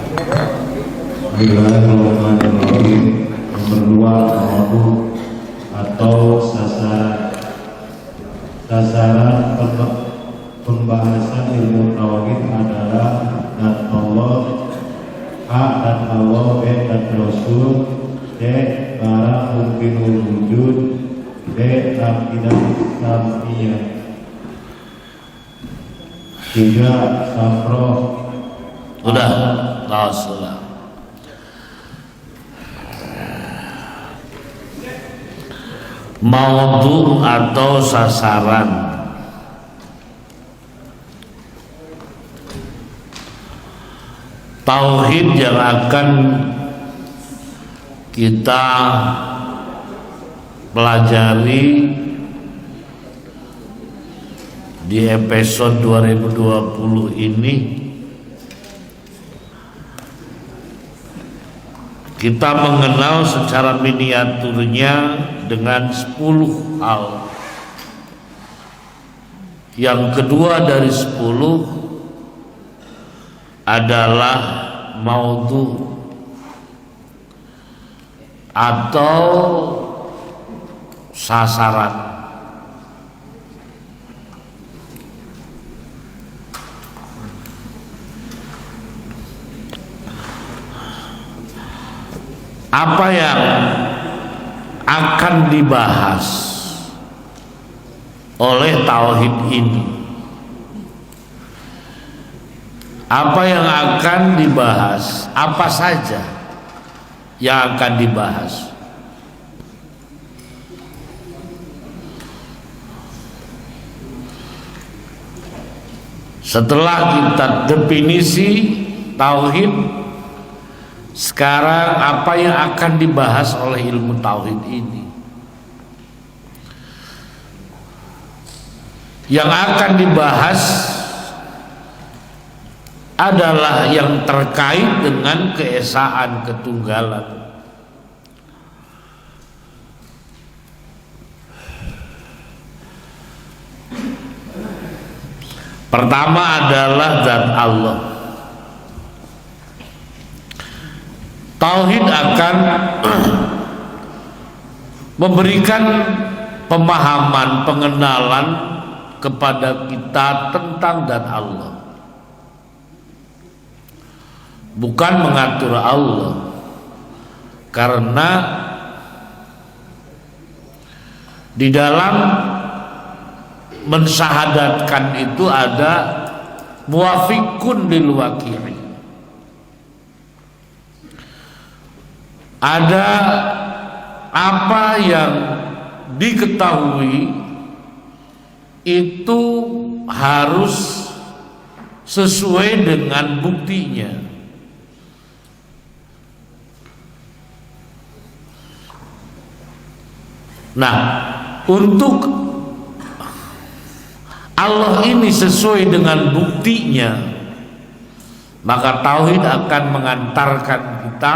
Bismillahirrahmanirrahim. Nomor 2, maudu atau sasaran pembahasan ilmu tauhid adalah dan Allah, A dan Allah, B dan Rasul, D barang mungkinul wujud, D akidah Islamiyah, 3 samroh. Udah, sudah. Maudhu atau sasaran. Tauhid yang akan kita pelajari di episode 2020 ini, kita mengenal secara miniaturnya dengan 10 hal. Yang kedua dari 10 adalah maudhu atau sasaran. Apa yang akan dibahas oleh tauhid ini? Apa yang akan dibahas? Apa saja yang akan dibahas? Setelah kita definisi tauhid, sekarang apa yang akan dibahas oleh ilmu tauhid ini? Yang akan dibahas adalah yang terkait dengan keesaan ketunggalan. Pertama adalah zat Allah. Tauhid akan memberikan pemahaman, pengenalan kepada kita tentang zat Allah, bukan mengatur Allah, karena di dalam mensyahadatkan itu ada muwafiqun lil waqi'i, ada apa yang diketahui itu harus sesuai dengan buktinya. Nah, untuk Allah ini sesuai dengan buktinya, maka tauhid akan mengantarkan kita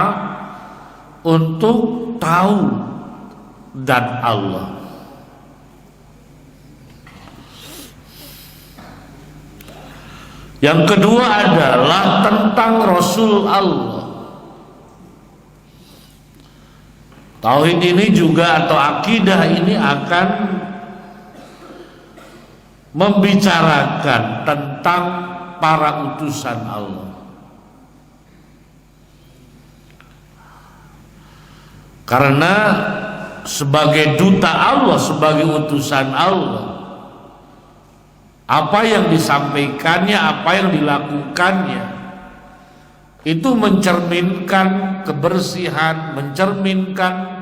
untuk tahu zat Allah. Yang kedua adalah tentang Rasul Allah. Tauhid ini juga atau akidah ini akan membicarakan tentang para utusan Allah. Karena sebagai duta Allah, sebagai utusan Allah, apa yang disampaikannya, apa yang dilakukannya, itu mencerminkan kebersihan, mencerminkan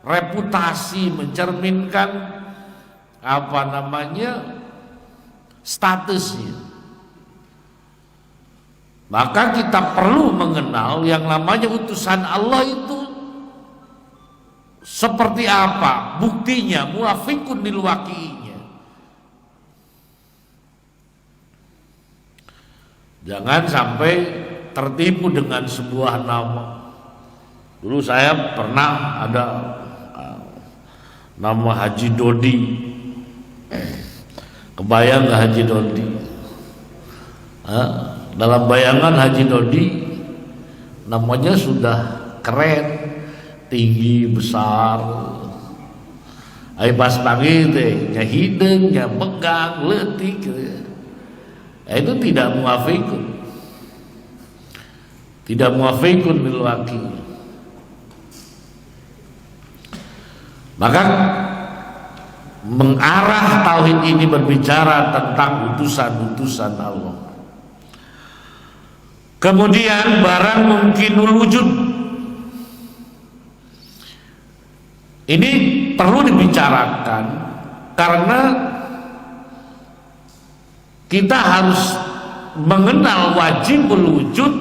reputasi, mencerminkan statusnya. Maka kita perlu mengenal yang namanya utusan Allah itu seperti apa, buktinya, muwafiqun lil waqi'inya. Jangan sampai tertipu dengan sebuah nama. Dulu saya pernah ada nama Haji Dodi. Kebayang gak Haji Dodi? Dalam bayangan Haji Dodi namanya sudah keren, tinggi, besar. Ayo pas pagi teh nya hidung, nya pegang, leutik gitu. Itu tidak muafikun. Tidak muafikun bil waqi'. Maka mengarah tauhid ini berbicara tentang utusan-utusan Allah. Kemudian barang mungkinul wujud. Ini perlu dibicarakan karena kita harus mengenal wajibul wujud,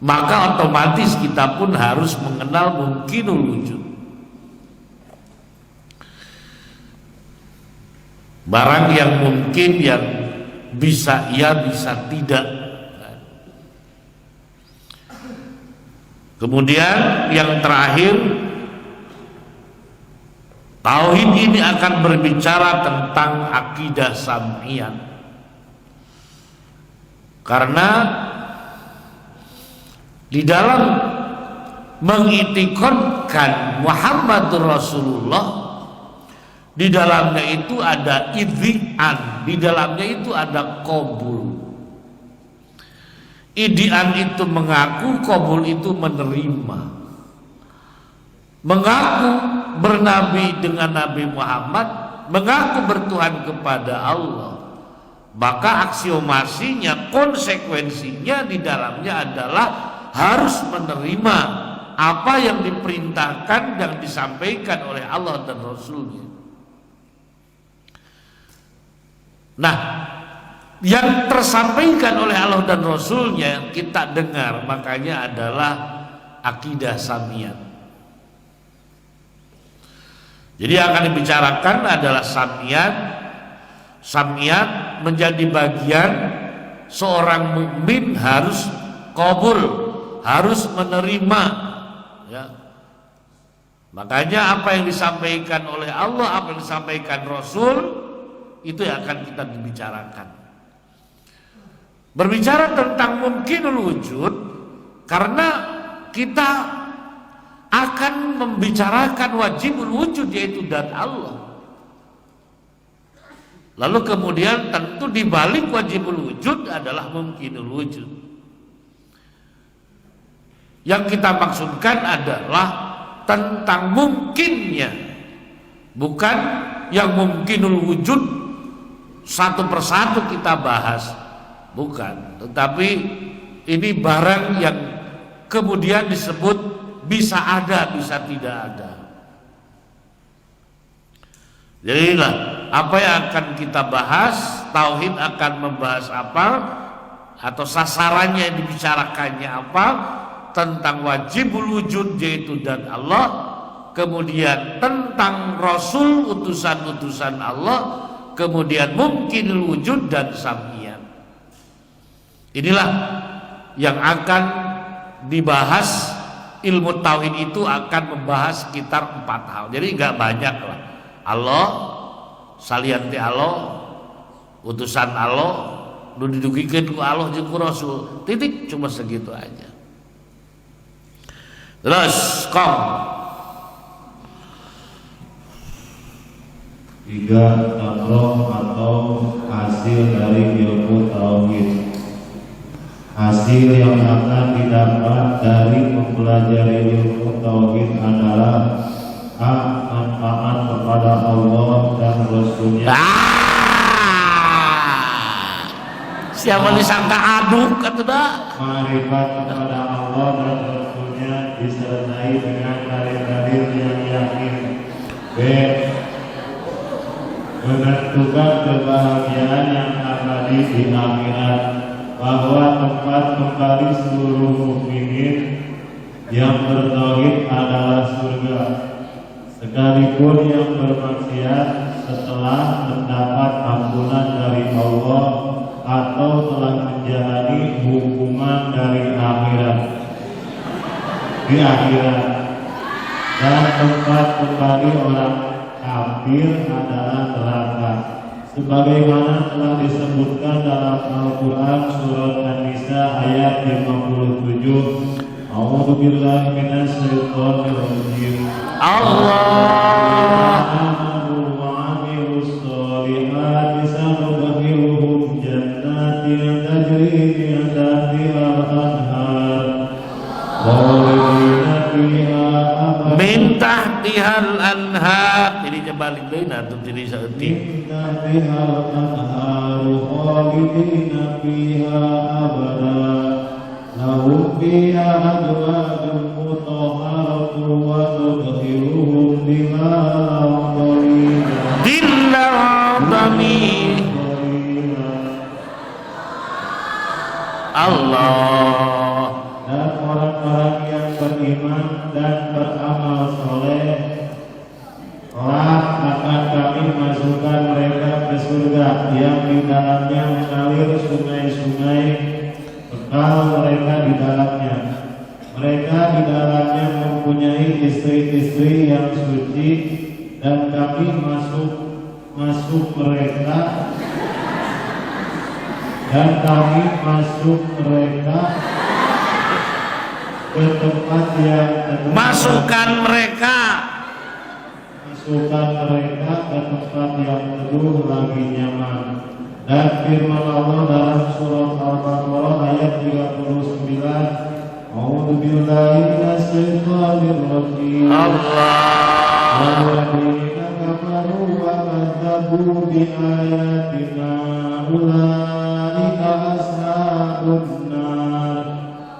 maka otomatis kita pun harus mengenal mungkinul wujud. Barang yang mungkin, yang bisa iya, bisa tidak. Kemudian yang terakhir, tauhid ini akan berbicara tentang akidah sam'iyah. Karena di dalam mengitikadkan Muhammadur Rasulullah, di dalamnya itu ada idhi'an, di dalamnya itu ada qabul. Idhi'an itu mengaku, qabul itu menerima. Mengaku bernabi dengan Nabi Muhammad, mengaku bertuhan kepada Allah, maka aksiomasinya, konsekuensinya di dalamnya adalah harus menerima apa yang diperintahkan dan disampaikan oleh Allah dan Rasulnya. Nah, yang tersampaikan oleh Allah dan Rasulnya kita dengar, makanya adalah akidah sam'iyah. Jadi yang akan dibicarakan adalah sam'iyah. Sam'iyah menjadi bagian seorang mukmin harus qabul, harus menerima, ya. Makanya apa yang disampaikan oleh Allah, apa yang disampaikan Rasul, itu yang akan kita bicarakan. Berbicara tentang mungkinul wujud, karena kita akan membicarakan wajibul wujud, yaitu zat Allah. Lalu kemudian tentu di balik wajibul wujud adalah mungkinul wujud. Yang kita maksudkan adalah tentang mungkinnya, bukan yang mungkinul wujud satu persatu kita bahas, bukan. Tetapi ini barang yang kemudian disebut bisa ada, bisa tidak ada. Jadi inilah apa yang akan kita bahas. Tauhid akan membahas apa, atau sasarannya yang dibicarakannya apa, tentang wajibul wujud yaitu dan Allah, kemudian tentang Rasul utusan-utusan Allah, kemudian mungkinul wujud dan sam'iyah. Inilah yang akan dibahas. Ilmu tauhid itu akan membahas sekitar 4 hal. Jadi nggak banyak lah. Allah, salianti Allah, utusan Allah, nu didugikeun ku Allah jeung ku Rasul. Titik, cuma segitu aja. Terus kong 3. Tamroh atau hasil dari ilmu tauhid. Hasil yang akan didapat dari mempelajari ilmu tauhid adalah a. Manfaat kepada Allah dan Rasulnya. Siapa disangka aduk atau dah? Ma'rifat kepada Allah dan Rasulnya disertai dengan dalil-dalil yang yakin. B. Menentukan kebahagiaan yang abadi di akhirat, bahwa tempat kembali seluruh mukminin yang bertauhid adalah surga, sekalipun yang bermaksiat setelah mendapat ampunan dari Allah atau telah menjalani hukuman dari akhirat di akhirat. Dan tempat kembali orang kafir adalah neraka, sebagaimana telah disebutkan dalam Al-Quran surat An-Nisa ayat 57. A'udzu billahi minasy syaithanir rajim. Allah Amanu wa 'amilus sholihati sanudkhiluhum jannatin tajri min tahtiha al-anhar khalidina fiha abadan min tahtihal anhar. Jadi balik deui na tuh jadi saeutik. min tahtiha al-anhar khalidina fiha abadan lahum fiha azwajun mutahharatun wa nudkhiluhum dhillalan dhalila Dilladami Allah. dan orang-orang yang beriman dan beramal soleh akan kami masukkan mereka ke surga yang di dalamnya mengalir sungai-sungai bekal mereka di dalamnya. Mereka di dalamnya mempunyai istri-istri yang suci dan kami masuk mereka ke tempat yang teduh. Masukkan mereka ke tempat yang teduh lagi nyaman. Dan firman Allah dalam surat Al-Baqarah ayat 39. A'udzu billahi minasy syaithanir rajim. Walladzina kafaru wa kadzdzabu bi ayatina ulaika ashabun nar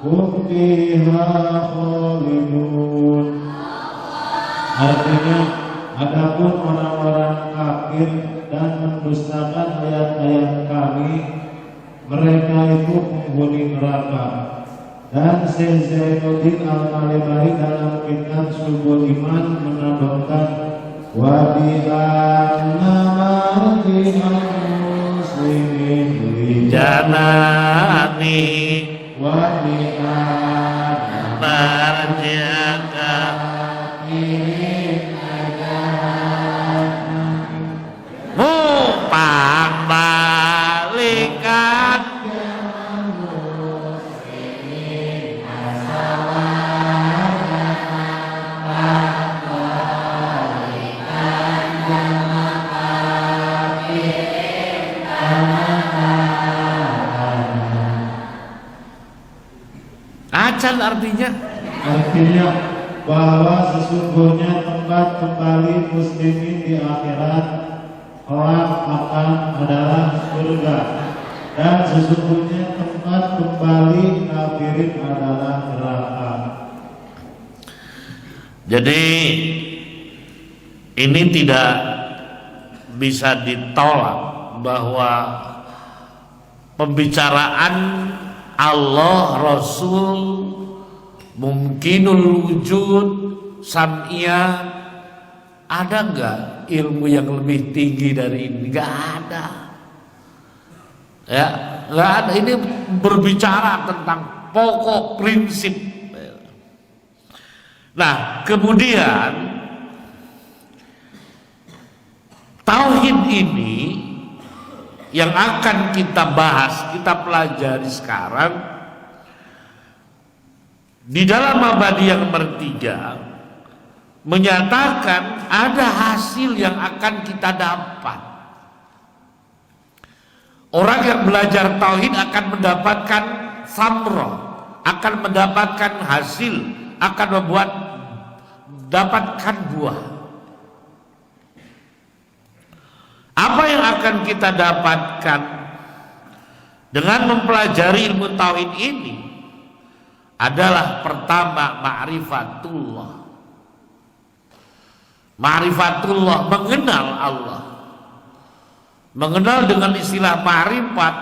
hum fiha khalidun. Artinya, adapun orang-orang kafir dan mendustakan ayat-ayat kami, mereka itu penghuni neraka. Dan Syekh Zainuddin Al-Malibari dalam kitab Subul Iman menambahkan wa bi anna marji'al muslimin li Janani wa bi anna marji'aka mupang balikan. Acan artinya bahwa sesungguhnya tempat kembali muslimin di akhirat kelak akan adalah surga, dan sesungguhnya tempat kembali kafirin adalah neraka. Jadi ini tidak bisa ditolak bahwa pembicaraan Allah, Rasul, mungkinul wujud, sam'iyah, ada enggak ilmu yang lebih tinggi dari ini? Enggak ada. Ya, enggak ada. Ini berbicara tentang pokok prinsip. Nah, kemudian tauhid ini yang akan kita bahas, kita pelajari sekarang di dalam abadi yang bertiga, menyatakan ada hasil yang akan kita dapat. Orang yang belajar tauhid akan mendapatkan samroh, akan mendapatkan hasil, akan dapatkan buah. Apa yang akan kita dapatkan dengan mempelajari ilmu tauhid ini adalah pertama ma'rifatullah. Ma'rifatullah, mengenal Allah. Mengenal dengan istilah ma'rifat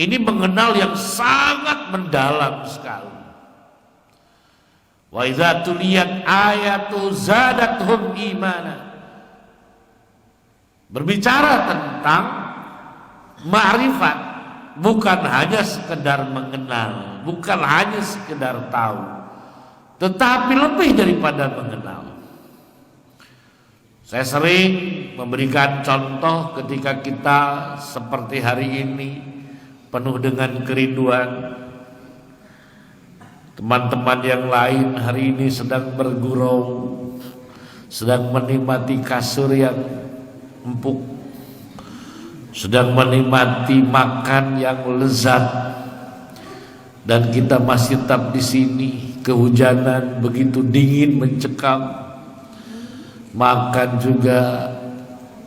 ini mengenal yang sangat mendalam sekali. Wa idza tuliyat ayatu zadathum imana. Berbicara tentang ma'rifat bukan hanya sekedar mengenal, bukan hanya sekedar tahu, tetapi lebih daripada mengenal. Saya sering memberikan contoh ketika kita seperti hari ini penuh dengan kerinduan. Teman-teman yang lain hari ini sedang bergurau, sedang menikmati kasur yang empuk, sedang menikmati makan yang lezat, dan kita masih tetap di sini. Kehujanan begitu dingin mencekam, makan juga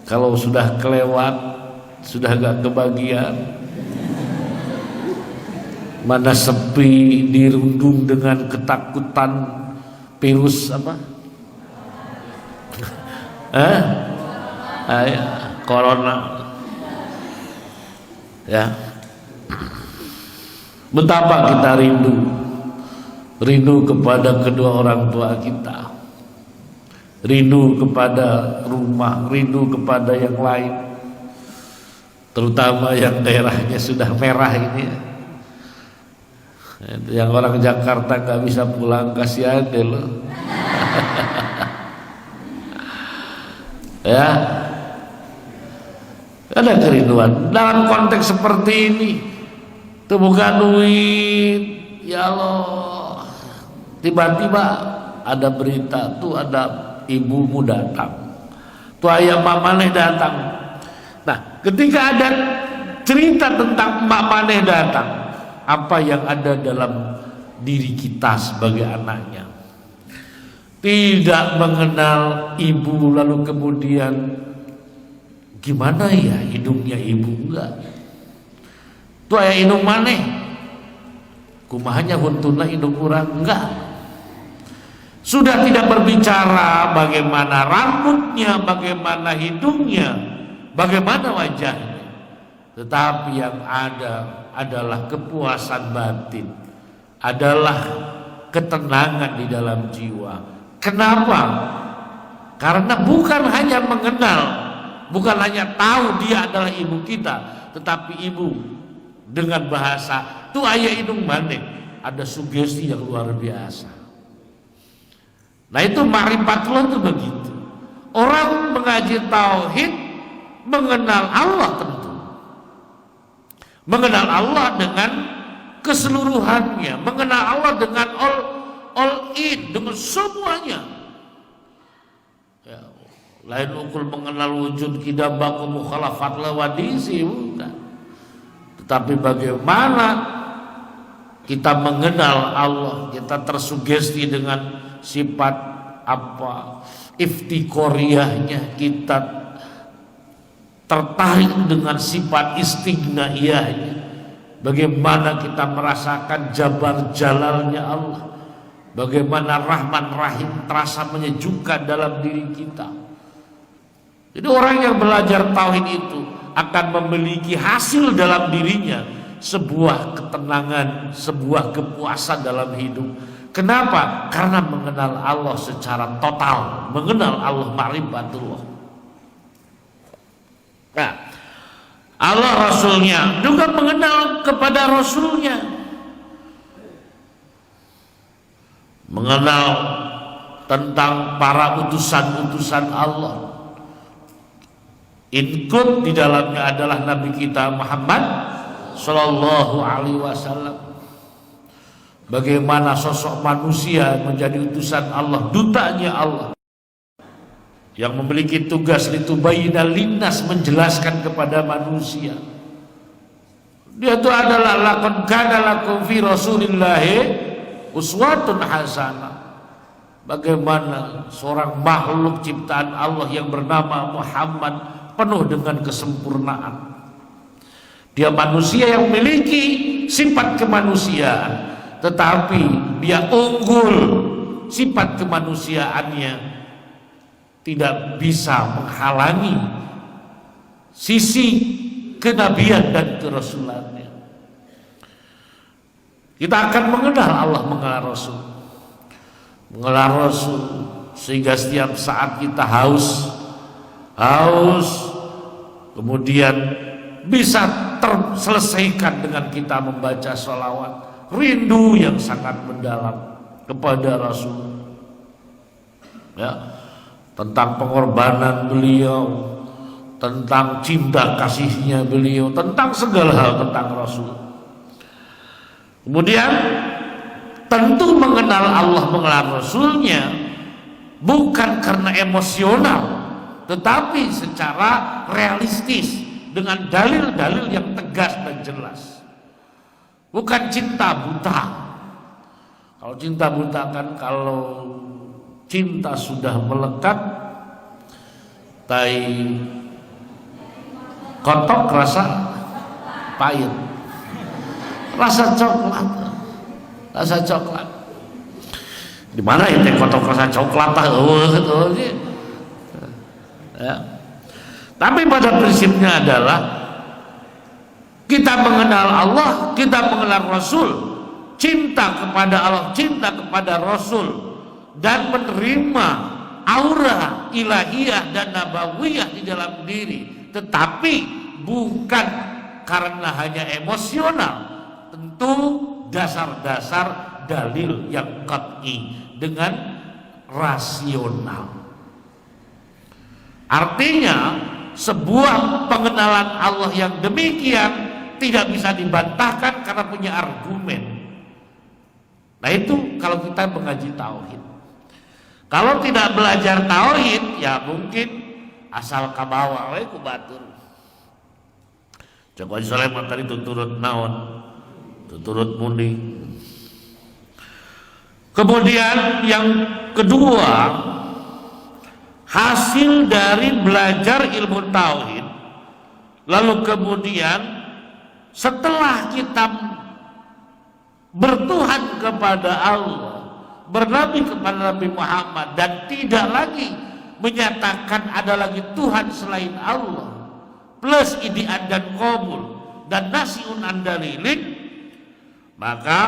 kalau sudah kelewat sudah gak kebagian. Mana sepi, dirundung dengan ketakutan virus apa? Corona. Ya. Betapa kita rindu kepada kedua orang tua kita, rindu kepada rumah, rindu kepada yang lain, terutama yang daerahnya sudah merah ini. Yang orang Jakarta gak bisa pulang, kasihan deh loh. Ya, ada kerinduan dalam konteks seperti ini. Itu bukan duit, ya Allah. Tiba-tiba ada berita tuh, ada ibumu datang, tuh ayah Mbak Maneh datang. Nah, ketika ada cerita tentang Mbak Maneh datang, apa yang ada dalam diri kita sebagai anaknya? Tidak mengenal ibu, lalu kemudian gimana ya hidupnya ibu? Enggak. Tuh ayah hidung maneh, kumahanya huntuna hidung kurang, enggak. Sudah tidak berbicara bagaimana rambutnya, bagaimana hidungnya, bagaimana wajahnya, tetapi yang ada adalah kepuasan batin, adalah ketenangan di dalam jiwa. Kenapa? Karena bukan hanya mengenal, bukan hanya tahu dia adalah ibu kita, tetapi ibu dengan bahasa tu ayah hidung maneh, ada sugesti yang luar biasa. Nah, itu ma'rifatullah itu begitu. Orang mengaji tauhid mengenal Allah, tentu mengenal Allah dengan keseluruhannya, mengenal Allah dengan all in, dengan semuanya. Ya, lain ukul mengenal wujud kidabaku mukhalafat lawadisi, bukan. Tetapi bagaimana kita mengenal Allah, kita tersugesti dengan sifat apa, iftiqoriyahnya, kita tertarik dengan sifat istignaiyahnya, bagaimana kita merasakan jabar jalalnya Allah, bagaimana Rahman Rahim terasa menyejukkan dalam diri kita. Jadi orang yang belajar tauhid itu akan memiliki hasil dalam dirinya sebuah ketenangan, sebuah kepuasan dalam hidup. Kenapa? Karena mengenal Allah secara total, mengenal Allah ma'rifatullah. Nah, Allah Rasulnya juga mengenal kepada Rasulnya, mengenal tentang para utusan-utusan Allah. Include di dalamnya adalah Nabi kita Muhammad Sallallahu Alaihi Wasallam. Bagaimana sosok manusia menjadi utusan Allah, dutanya Allah, yang memiliki tugas litubayyina linnas, menjelaskan kepada manusia. Dia itu adalah laqad kana lakum fi Rasulillahi uswatun hasanah. Bagaimana seorang makhluk ciptaan Allah yang bernama Muhammad penuh dengan kesempurnaan. Dia manusia yang memiliki sifat kemanusiaan, tetapi dia unggul, sifat kemanusiaannya tidak bisa menghalangi sisi kenabian dan kerasulannya. Kita akan mengenal Allah, mengenal Rasul, sehingga setiap saat kita haus, kemudian bisa terselesaikan dengan kita membaca sholawat, rindu yang sangat mendalam kepada Rasul. Ya. tentang pengorbanan beliau, tentang cinta kasihnya beliau, tentang segala hal tentang Rasul. Kemudian tentu mengenal Allah, mengenal Rasulnya bukan karena emosional, tetapi secara realistis dengan dalil-dalil yang tegas dan jelas. Bukan cinta buta. Kalau cinta buta kan kalau cinta sudah melekat, tai kotok rasa pahit, rasa coklat. Di mana itu kotok rasa coklat ya. Tapi pada prinsipnya adalah kita mengenal Allah, kita mengenal Rasul, cinta kepada Allah, cinta kepada Rasul, dan menerima aura ilahiyah dan nabawiyah di dalam diri, tetapi bukan karena hanya emosional. Tentu dasar-dasar dalil yang qat'i dengan rasional. Artinya sebuah pengenalan Allah yang demikian tidak bisa dibantahkan karena punya argumen. Nah itu kalau kita mengaji tauhid. Kalau tidak belajar tauhid, ya mungkin asal kabawa we ku batur. Cek Haji Sulaiman tadi tuturut naon, tuturut mundi. Kemudian yang kedua, hasil dari belajar ilmu tauhid, lalu kemudian setelah kita bertuhan kepada Allah, bernabi kepada Nabi Muhammad, dan tidak lagi menyatakan ada lagi Tuhan selain Allah, plus idian dan qabul dan nasiun andalilin, maka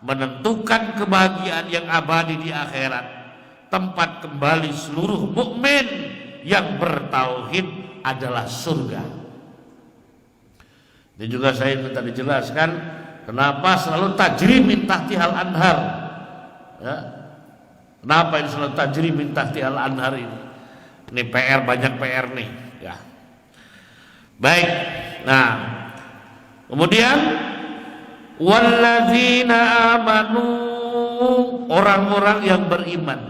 menentukan kebahagiaan yang abadi di akhirat, tempat kembali seluruh mukmin yang bertauhid adalah surga. Ini juga saya minta dijelaskan kenapa selalu tajri min tahtihal anhar, ya. Kenapa ini selalu tajri min tahtihal anhar ini? Ini PR, banyak PR nih, ya. Baik. Nah, kemudian walladzina amanu, orang-orang yang beriman,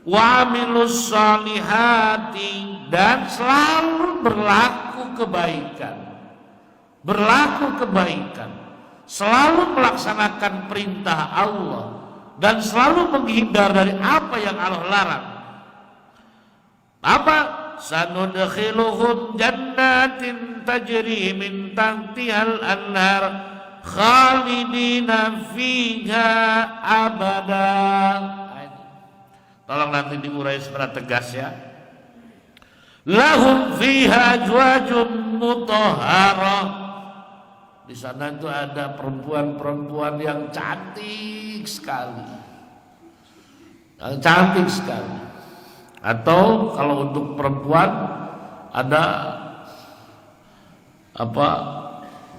wa amilus salihati, dan selalu berlaku kebaikan, selalu melaksanakan perintah Allah dan selalu menghindar dari apa yang Allah larang. Apa? Sanudkhiluhum jannatin tajri min tahtihal anhar khalidina fiha abada. Tolong nanti diurai secara tegas ya. Lahum fiha azwajun mutahharah. Di sana itu ada perempuan-perempuan yang cantik sekali. Yang cantik sekali. Atau kalau untuk perempuan ada apa?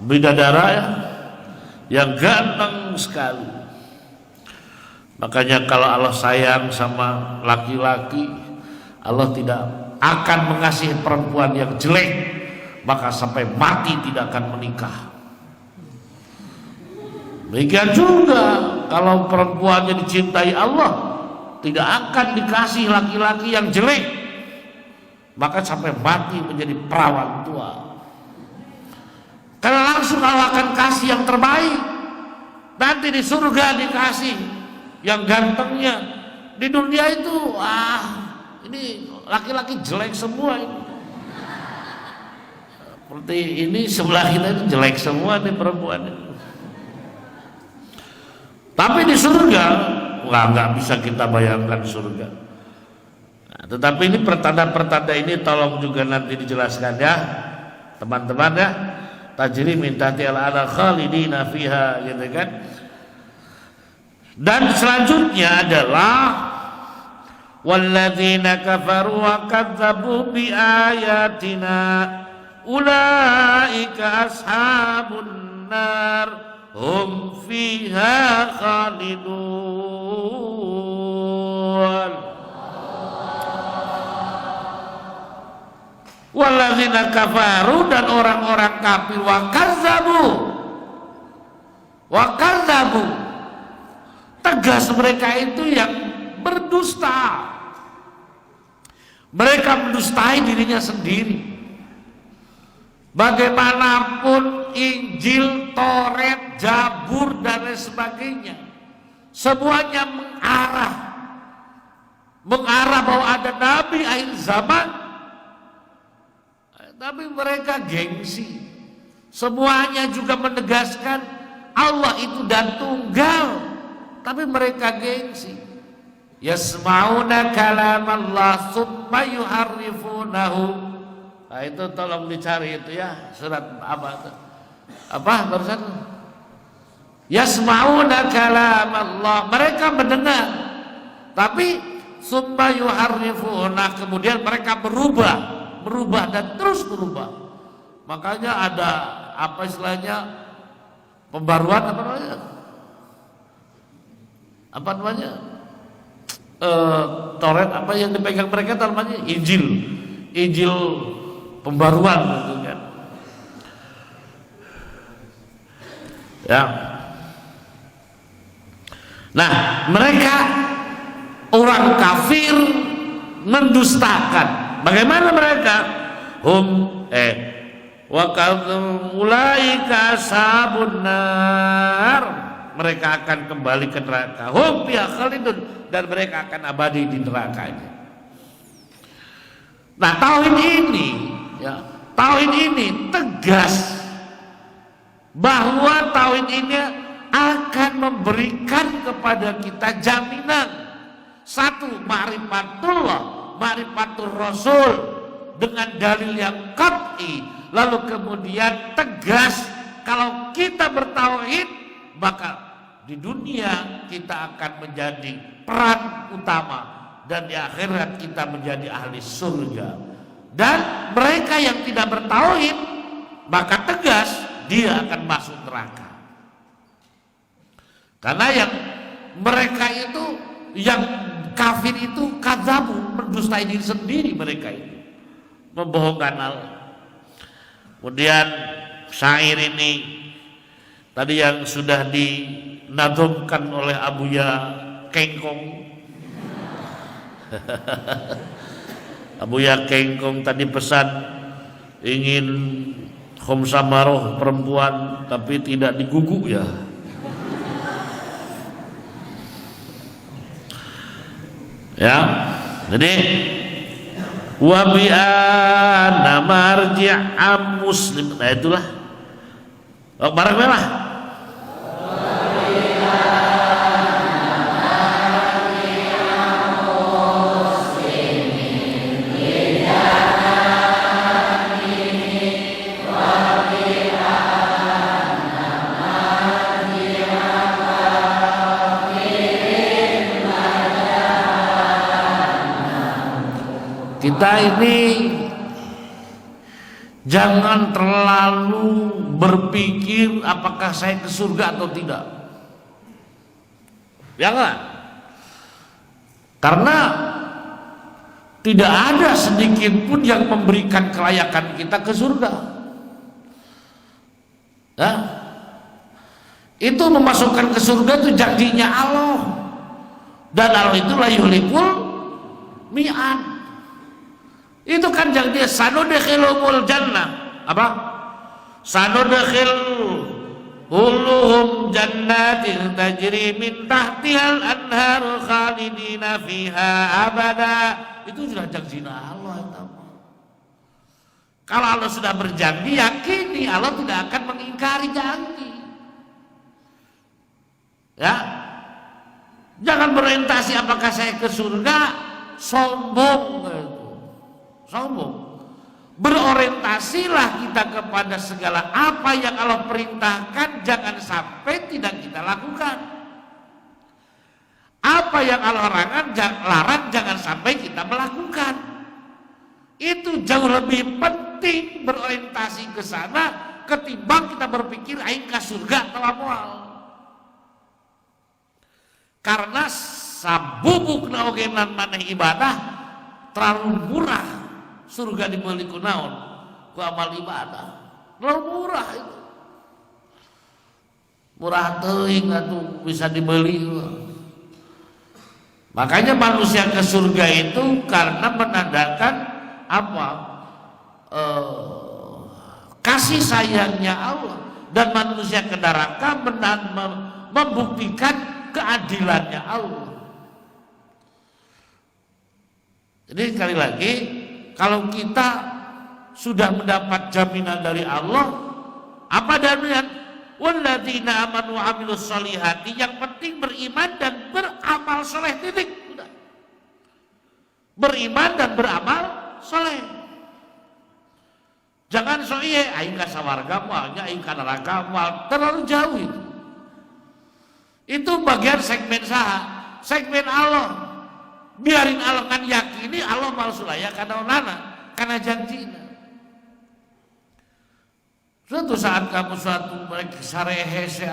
Bidadara ya, yang ganteng sekali. Makanya kalau Allah sayang sama laki-laki, Allah tidak akan mengasihi perempuan yang jelek, maka sampai mati tidak akan menikah. Demikian juga kalau perempuannya dicintai Allah, tidak akan dikasih laki-laki yang jelek, maka sampai mati menjadi perawan tua. Karena langsung Allah akan kasih yang terbaik. Nanti di surga dikasih yang gantengnya. Di dunia itu ini laki-laki jelek semua ini. Seperti ini sebelah kita itu jelek semua nih perempuan ini. Tapi di surga nggak bisa kita bayangkan surga. Nah, tetapi ini pertanda-pertanda ini tolong juga nanti dijelaskan ya teman-teman ya. Tajri min tahtihal anhar khalidina fiha, gitu kan. Dan selanjutnya adalah walladzina kafaru wa kadzdzabu bi ayatina ulaika ashabun nar hum fiha khalidun. walladzina kafaru, dan orang-orang kafir, wa kadzabu, tegas mereka itu yang berdusta. Mereka mendustai dirinya sendiri. Bagaimanapun Injil, Taurat, Zabur dan lain sebagainya, semuanya mengarah bahwa ada nabi akhir zaman. Tapi mereka gengsi. Semuanya juga menegaskan Allah itu dan tunggal, tapi mereka gengsi. Yasma'una kalam Allah summa yuharrifunahu. Nah, itu tolong dicari itu ya, surat apa itu? Apa barusan? Yasma'una kalam Allah, mereka mendengar, tapi summa yuharrifuna, kemudian mereka berubah dan terus berubah. Makanya ada apa istilahnya, pembaruan apa namanya Taurat apa yang dipegang mereka namanya Injil pembaruan gitu kan ya. Nah, mereka orang kafir mendustakan. Bagaimana mereka? Wa ulaika ashabun nar, mereka akan kembali ke neraka. Hum fiha khalidun, dan mereka akan abadi di nerakanya. Nah, tauhid ini tegas bahwa tauhid ini akan memberikan kepada kita jaminan. Satu, ma'rifatul Rasul dengan dalil yang qat'i, lalu kemudian tegas kalau kita bertauhid maka di dunia kita akan menjadi peran utama dan di akhirat kita menjadi ahli surga. Dan mereka yang tidak bertauhid maka tegas dia akan masuk neraka. Karena yang mereka itu, yang kafir itu kadzabu, mendustai diri sendiri mereka itu, membohongkan Allah. Kemudian syair ini tadi yang sudah dinadzumkan oleh Abuya Kengkong. Abuya Kengkong tadi pesan ingin khomsa maroh perempuan tapi tidak diguguk ya. Ya, jadi wa bi anna marji'am muslim. Nah itulah. Oh, barang merah. Kita ini jangan terlalu berpikir apakah saya ke surga atau tidak. Jangan. Karena tidak ada sedikit pun yang memberikan kelayakan kita ke surga. Ya. Itu memasukkan ke surga itu janjinya Allah. Dan Allah itu la yuhlikul mi'ad. Itu kan janji sanudkhilumul jannah. Apa? Sanudkhilhum jannatin tajri min tahtihal anharu khalidina fiha abada. Itu sudah janjinya Allah. Kalau Allah sudah berjanji, yakini Allah tidak akan mengingkari janji. Ya, jangan berorientasi apakah saya ke surga, sombong. Berorientasilah kita kepada segala apa yang Allah perintahkan, jangan sampai tidak kita lakukan. Apa yang Allah larang jangan sampai kita melakukan. Itu jauh lebih penting berorientasi ke sana ketimbang kita berpikir aing ka surga atau moal. Karena sabubukna oge maneh ibadah terlalu murah. Surga dibeli ku naon? ku amal ibadah. Terlalu murah itu. Murah teuing atuh bisa dibeli. Makanya manusia ke surga itu karena menandakan apa? Kasih sayangnya Allah, dan manusia ke neraka membuktikan keadilannya Allah. Jadi sekali lagi, kalau kita sudah mendapat jaminan dari Allah, apa jaminan? Walladzina amanu wa amilus solihati, yang penting beriman dan beramal soleh, titik. Udah. Beriman dan beramal soleh. Jangan soiye, aing ka sawarga moalnya, aing ka neraka moal, terlalu jauh itu. Itu bagian segmen saha? Segmen Allah. Biarin Allah kan yakini Allah mal sulaya kana onana, kana janjina. Suatu saat kamu suatu mereka sarehe se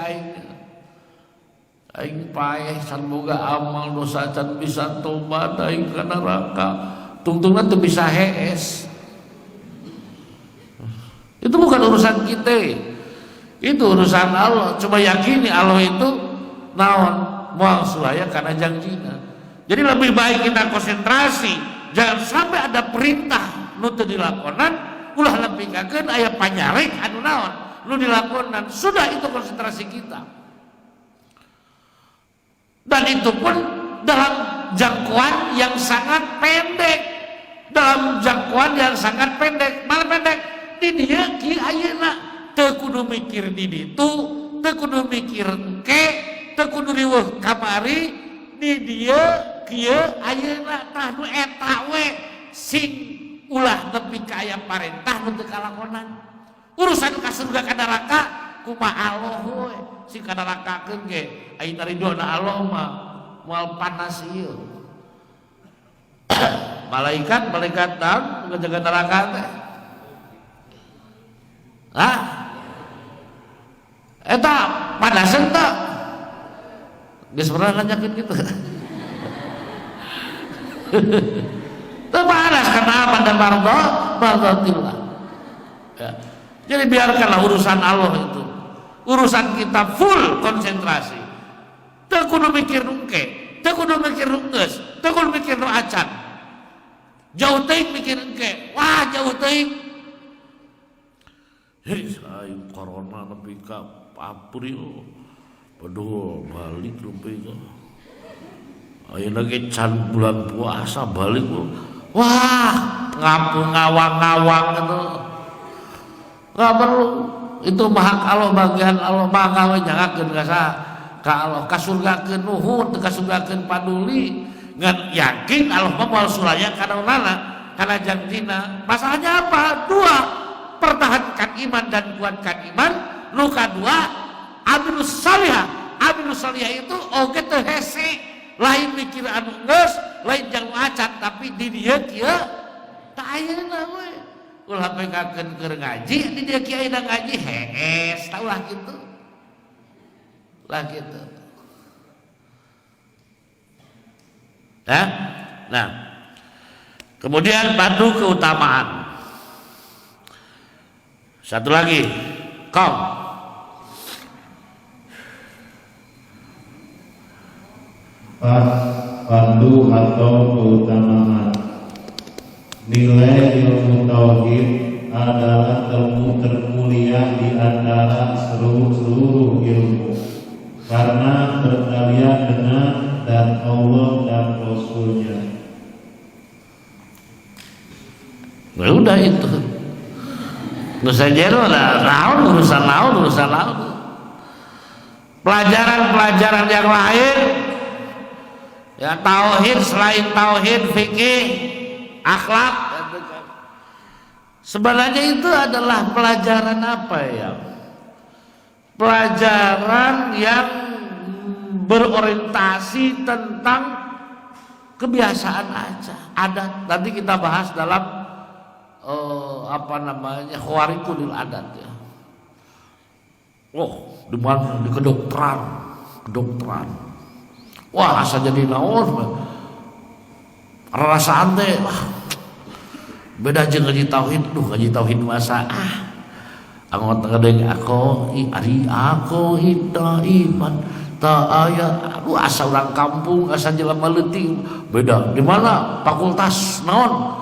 aing paeh san boga amal dosa can bisa tobat aing ka neraka. Tungtungna teu bisa hees. Itu bukan urusan kita. Itu urusan Allah. Coba yakini Allah itu naon moal sulaya kana janjina. Jadi lebih baik kita konsentrasi, jangan sampai ada perintah nu teu dilakonan. Ulah lempikakeun aya panyarek anu naon nu dilakonan, sudah itu konsentrasi kita. Dan itu pun dalam jangkauan yang sangat pendek. Dalam jangkauan yang sangat pendek, malah pendek. Di dia kieu ayeuna teu kudu mikir di ditu, teu kudu mikir engke, teu kudu riweuh kamari, di dia kieu ayeuna tah nu eta we sing ulah nepi ka aya parentah nu teu kalakonan. Urusan ka surga ka neraka kumaha Allah we, si ka nerakakeun ge ayeuna ridona Allah mah moal panas ieu. Malaikat naon ngajaga neraka teh? Hah? Eta panaseun teh? Geus pernah nanyakeun kitu. Terbalas karena apa dan mardotillah. Ya. Jadi biarkanlah urusan Allah itu, urusan kita full konsentrasi. Teu kudu mikir nungke, teu kudu mikir nunggeus, teu kudu mikir nu acan. Jauh teuing mikir engke, wah jauh teuing. Hei, saing corona nepi ka April, padahal balik nepi ka. Ayeuna ge can bulan puasa balik. Wah, ngawang-ngawang itu nggak perlu. Itu hak Allah, bagian Allah, maka we jangakeun ka Allah, kasurgakeun nuhun, teu kasurgakeun paduli. Ngan yakin Allah mah moal sulaya kana onana, kana janjina. Masalahnya apa? Dua, pertahankan iman dan kuatkan iman. Nu kadua, amilus salihah. Amilus salihah itu oge teu hese. Lain mikir anu geus, lain jangan acat, tapi di dia kieu tah ayeuna we. Ulah pekakeun keur ngaji, di dia kieu ayeuna ngaji hees, taulah kitu. Lah kitu. Ya? Nah. Kemudian padu keutamaan. Satu lagi, pandu atau keutamaan. Nilai ilmu tauhid adalah ilmu termulia di antara seluruh ilmu, karena berkalian dengan dan Allah dan Rasulnya. Nah, udah itu. Urusan jero lah, urusan naon. Pelajaran-pelajaran yang lain, ya tauhid, selain tauhid, fikih, akhlak, sebenarnya itu adalah pelajaran apa ya? Pelajaran yang berorientasi tentang kebiasaan aja, adat. Nanti kita bahas dalam khawariqul adat ya. Oh, di mana di kedokteran. Wah, asa jadi naon rasaan teh. Wah. Beda jeung ngaji tauhid. Ngaji tauhid masa angot ngadeng aku hidda iman tak aya asa orang kampung asa jelema leutik. Beda di mana fakultas naon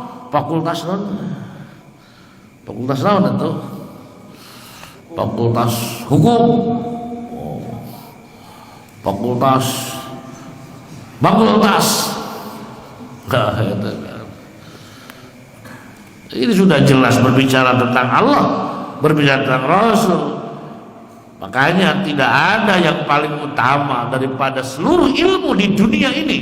atuh fakultas hukum, fakultas ini sudah jelas berbicara tentang Allah, berbicara tentang Rasul. Makanya tidak ada yang paling utama daripada seluruh ilmu di dunia ini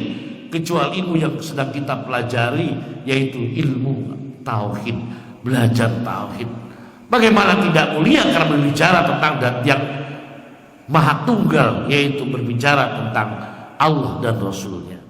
kecuali ilmu yang sedang kita pelajari, yaitu ilmu tauhid, belajar tauhid. Bagaimana tidak mulia karena berbicara tentang zat yang maha tunggal, yaitu berbicara tentang Allah dan Rasulnya.